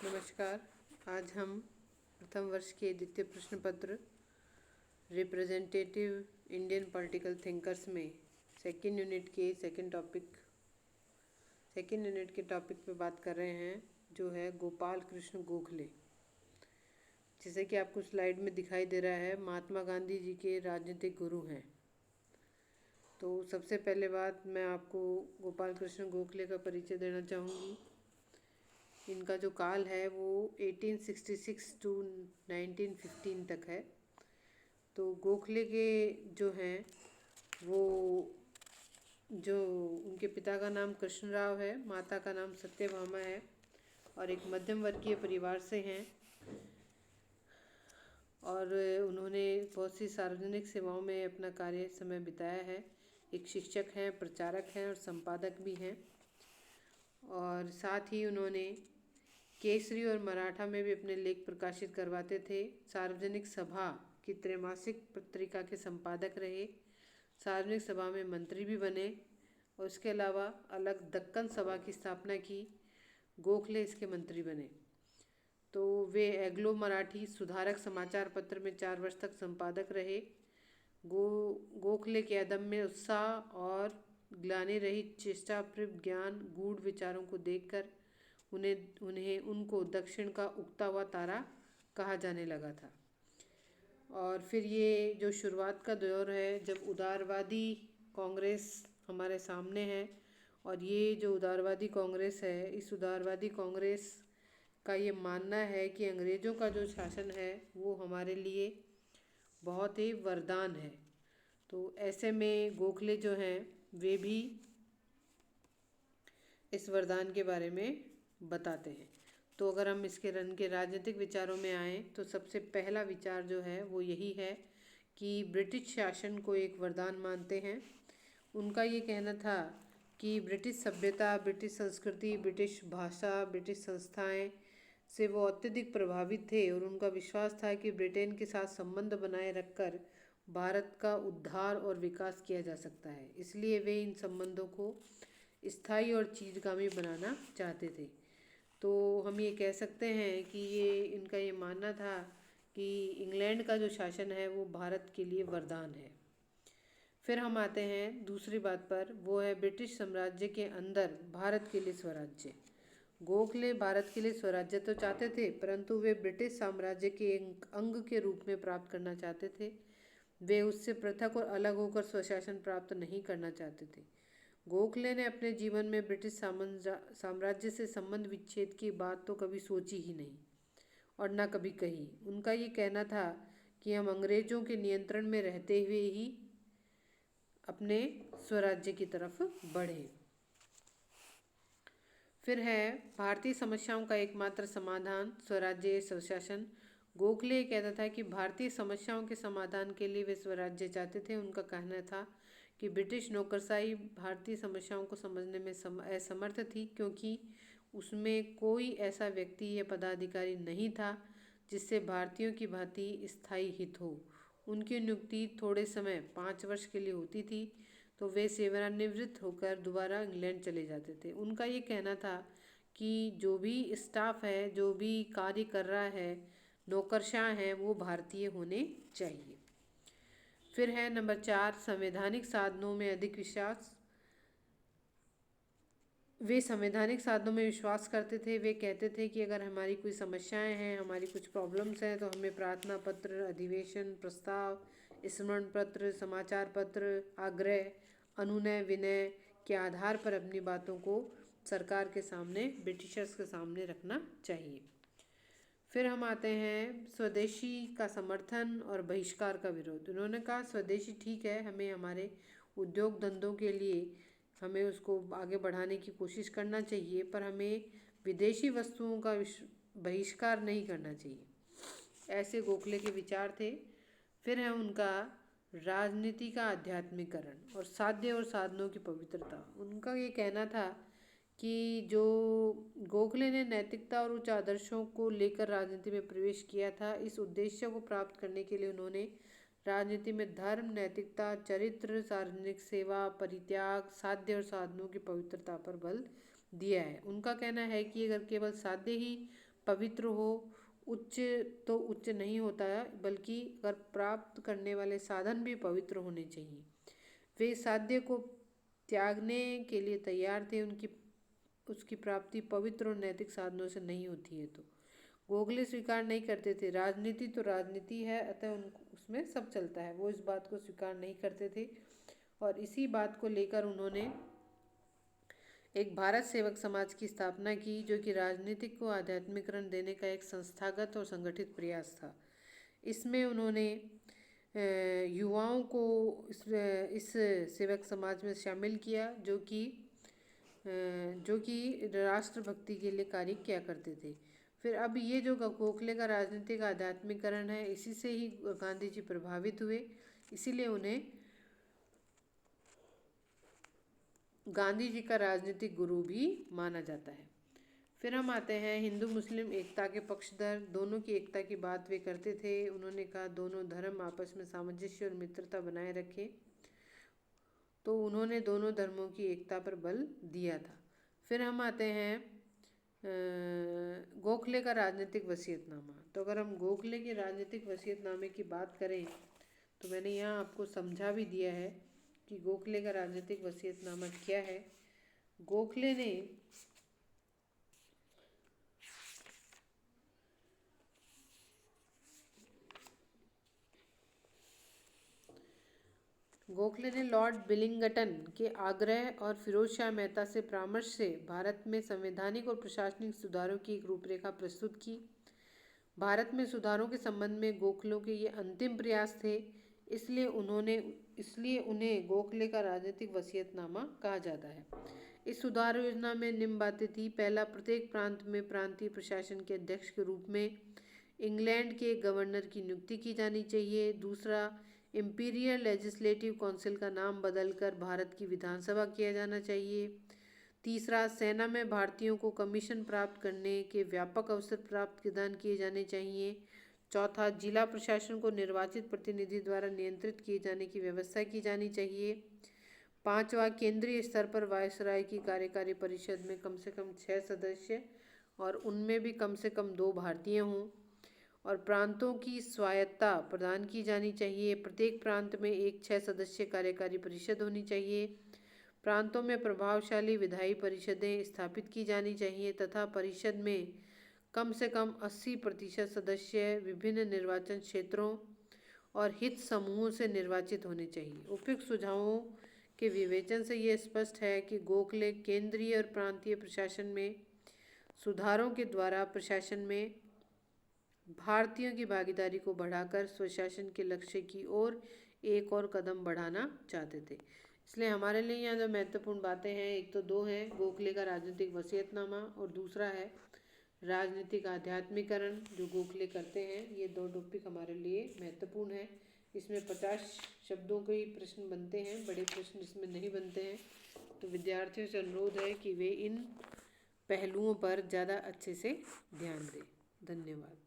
नमस्कार। आज हम प्रथम वर्ष के द्वितीय प्रश्न पत्र रिप्रेजेंटेटिव इंडियन पॉलिटिकल थिंकर्स में सेकेंड यूनिट के टॉपिक पे बात कर रहे हैं, जो है गोपाल कृष्ण गोखले। जैसे कि आपको स्लाइड में दिखाई दे रहा है, महात्मा गांधी जी के राजनीतिक गुरु हैं। तो सबसे पहले बात, मैं आपको गोपाल कृष्ण गोखले का परिचय देना चाहूँगी। इनका जो काल है वो 1866 टू 1915 तक है। तो गोखले के जो हैं वो जो उनके पिता का नाम कृष्णराव है, माता का नाम सत्यभामा है और एक मध्यम वर्गीय परिवार से हैं। और उन्होंने बहुत सी सार्वजनिक सेवाओं में अपना कार्य समय बिताया है। एक शिक्षक हैं, प्रचारक हैं और संपादक भी हैं। और साथ ही उन्होंने केसरी और मराठा में भी अपने लेख प्रकाशित करवाते थे। सार्वजनिक सभा की त्रैमासिक पत्रिका के संपादक रहे। सार्वजनिक सभा में मंत्री भी बने और उसके अलावा अलग दक्कन सभा की स्थापना की। गोखले इसके मंत्री बने। तो वे एग्लो मराठी सुधारक समाचार पत्र में 4 वर्ष तक संपादक रहे। गोखले के अदम्य उत्साह और ग्लानि रहित चेष्टाप्रिय ज्ञान, गूढ़ विचारों को देखकर उनको दक्षिण का उगता हुआ तारा कहा जाने लगा था। और फिर ये जो शुरुआत का दौर है, जब उदारवादी कांग्रेस हमारे सामने है, और ये जो उदारवादी कांग्रेस है, इस उदारवादी कांग्रेस का ये मानना है कि अंग्रेज़ों का जो शासन है वो हमारे लिए बहुत ही वरदान है। तो ऐसे में गोखले जो हैं वे भी इस वरदान के बारे में बताते हैं। तो अगर हम इसके राजनीतिक विचारों में आएँ तो सबसे पहला विचार जो है वो यही है कि ब्रिटिश शासन को एक वरदान मानते हैं। उनका ये कहना था कि ब्रिटिश सभ्यता, ब्रिटिश संस्कृति, ब्रिटिश भाषा, ब्रिटिश संस्थाएं से वो अत्यधिक प्रभावित थे और उनका विश्वास था कि ब्रिटेन के साथ संबंध बनाए रखकर भारत का उद्धार और विकास किया जा सकता है। इसलिए वे इन संबंधों को स्थायी और चिरगामी बनाना चाहते थे। तो हम ये कह सकते हैं कि इनका ये मानना था कि इंग्लैंड का जो शासन है वो भारत के लिए वरदान है। फिर हम आते हैं दूसरी बात पर, वो है ब्रिटिश साम्राज्य के अंदर भारत के लिए स्वराज्य। गोखले भारत के लिए स्वराज्य तो चाहते थे, परंतु वे ब्रिटिश साम्राज्य के एक अंग के रूप में प्राप्त करना चाहते थे। वे उससे पृथक और अलग होकर स्वशासन प्राप्त नहीं करना चाहते थे। गोखले ने अपने जीवन में ब्रिटिश साम्राज्य से संबंध विच्छेद की बात तो कभी सोची ही नहीं और ना कभी कही। उनका ये कहना था कि हम अंग्रेजों के नियंत्रण में रहते हुए ही अपने स्वराज्य की तरफ बढ़े। फिर है भारतीय समस्याओं का एकमात्र समाधान स्वराज्य स्वशासन। गोखले कहता था कि भारतीय समस्याओं के समाधान के लिए वे स्वराज्य चाहते थे। उनका कहना था कि ब्रिटिश नौकरशाही भारतीय समस्याओं को समझने में असमर्थ थी, क्योंकि उसमें कोई ऐसा व्यक्ति या पदाधिकारी नहीं था जिससे भारतीयों की भांति स्थायी हित हो। उनकी नियुक्ति थोड़े समय 5 वर्ष के लिए होती थी, तो वे सेवानिवृत्त होकर दोबारा इंग्लैंड चले जाते थे। उनका ये कहना था कि जो भी स्टाफ है, जो भी कार्य कर रहा है, नौकरशाह हैं, वो भारतीय होने चाहिए। फिर है नंबर 4, संवैधानिक साधनों में अधिक विश्वास। वे संवैधानिक साधनों में विश्वास करते थे। वे कहते थे कि अगर हमारी कोई समस्याएं हैं, हमारी कुछ प्रॉब्लम्स हैं, तो हमें प्रार्थना पत्र, अधिवेशन, प्रस्ताव, स्मरण पत्र, समाचार पत्र, आग्रह, अनुनय, विनय के आधार पर अपनी बातों को सरकार के सामने, ब्रिटिशर्स के सामने रखना चाहिए। फिर हम आते हैं स्वदेशी का समर्थन और बहिष्कार का विरोध। उन्होंने कहा स्वदेशी ठीक है, हमें हमारे उद्योग धंधों के लिए हमें उसको आगे बढ़ाने की कोशिश करना चाहिए, पर हमें विदेशी वस्तुओं का बहिष्कार नहीं करना चाहिए। ऐसे गोखले के विचार थे। फिर है उनका राजनीति का आध्यात्मिकरण और साध्य और साधनों की पवित्रता। उनका ये कहना था कि जो गोखले ने नैतिकता और उच्च आदर्शों को लेकर राजनीति में प्रवेश किया था, इस उद्देश्य को प्राप्त करने के लिए उन्होंने राजनीति में धर्म, नैतिकता, चरित्र, सार्वजनिक सेवा, परित्याग, साध्य और साधनों की पवित्रता पर बल दिया है। उनका कहना है कि अगर केवल साध्य ही पवित्र हो, उच्च तो उच्च नहीं होता है, बल्कि अगर प्राप्त करने वाले साधन भी पवित्र होने चाहिए। वे साध्य को त्यागने के लिए तैयार थे, उसकी प्राप्ति पवित्र और नैतिक साधनों से नहीं होती है। तो गोखले स्वीकार नहीं करते थे, राजनीति तो राजनीति है, अतः उनको उसमें सब चलता है, वो इस बात को स्वीकार नहीं करते थे। और इसी बात को लेकर उन्होंने एक भारत सेवक समाज की स्थापना की, जो कि राजनीतिक को आध्यात्मिकरण देने का एक संस्थागत और संगठित प्रयास था। इसमें उन्होंने युवाओं को इस सेवक समाज में शामिल किया, जो कि राष्ट्रभक्ति के लिए कार्य किया करते थे। फिर अब ये जो गोखले का राजनीतिक आध्यात्मिकरण है, इसी से ही गांधी जी प्रभावित हुए, इसीलिए उन्हें गांधी जी का राजनीतिक गुरु भी माना जाता है। फिर हम आते हैं हिंदू मुस्लिम एकता के पक्षधर। दोनों की एकता की बात वे करते थे। उन्होंने कहा दोनों धर्म आपस में सामंजस्य और मित्रता बनाए रखें, तो उन्होंने दोनों धर्मों की एकता पर बल दिया था। फिर हम आते हैं गोखले का राजनीतिक वसीयतनामा। तो अगर हम गोखले के राजनीतिक वसीयतनामे की बात करें, तो मैंने यहाँ आपको समझा भी दिया है कि गोखले का राजनीतिक वसीयतनामा क्या है। गोखले ने लॉर्ड बिलिंगटन के आग्रह और फिरोज शाह मेहता से परामर्श से भारत में संवैधानिक और प्रशासनिक सुधारों की एक रूपरेखा प्रस्तुत की। भारत में सुधारों के संबंध में गोखले के ये अंतिम प्रयास थे, इसलिए उन्हें गोखले का राजनीतिक वसीयतनामा कहा जाता है। इस सुधार योजना में निम्न बातें थी। पहला, प्रत्येक प्रांत में प्रांतीय प्रशासन के अध्यक्ष के रूप में इंग्लैंड के गवर्नर की नियुक्ति की जानी चाहिए। दूसरा, इंपीरियल लेजिस्लेटिव काउंसिल का नाम बदलकर भारत की विधानसभा किया जाना चाहिए। तीसरा, सेना में भारतीयों को कमीशन प्राप्त करने के व्यापक अवसर प्रदान किए जाने चाहिए। चौथा, जिला प्रशासन को निर्वाचित प्रतिनिधि द्वारा नियंत्रित किए जाने की व्यवस्था की जानी चाहिए। पांचवा, केंद्रीय स्तर पर वायसराय की कार्यकारी परिषद में कम से कम 6 सदस्य और उनमें भी कम से कम 2 भारतीय हों। और प्रांतों की स्वायत्तता प्रदान की जानी चाहिए। प्रत्येक प्रांत में एक 6 सदस्य कार्यकारी परिषद होनी चाहिए। प्रांतों में प्रभावशाली विधायी परिषदें स्थापित की जानी चाहिए तथा परिषद में कम से कम 80% सदस्य विभिन्न निर्वाचन क्षेत्रों और हित समूहों से निर्वाचित होने चाहिए। उपयुक्त सुझावों के विवेचन से यह स्पष्ट है कि गोखले केंद्रीय और प्रांतीय प्रशासन में सुधारों के द्वारा प्रशासन में भारतीयों की भागीदारी को बढ़ाकर स्वशासन के लक्ष्य की ओर एक और कदम बढ़ाना चाहते थे। इसलिए हमारे लिए यहाँ जो महत्वपूर्ण बातें हैं, एक तो 2 हैं, गोखले का राजनीतिक वसीयतनामा और दूसरा है राजनीतिक आध्यात्मिकरण जो गोखले करते हैं। ये 2 टॉपिक हमारे लिए महत्वपूर्ण है। इसमें 50 शब्दों के ही प्रश्न बनते हैं, बड़े प्रश्न इसमें नहीं बनते हैं। तो विद्यार्थियों से अनुरोध है कि वे इन पहलुओं पर ज़्यादा अच्छे से ध्यान दें। धन्यवाद।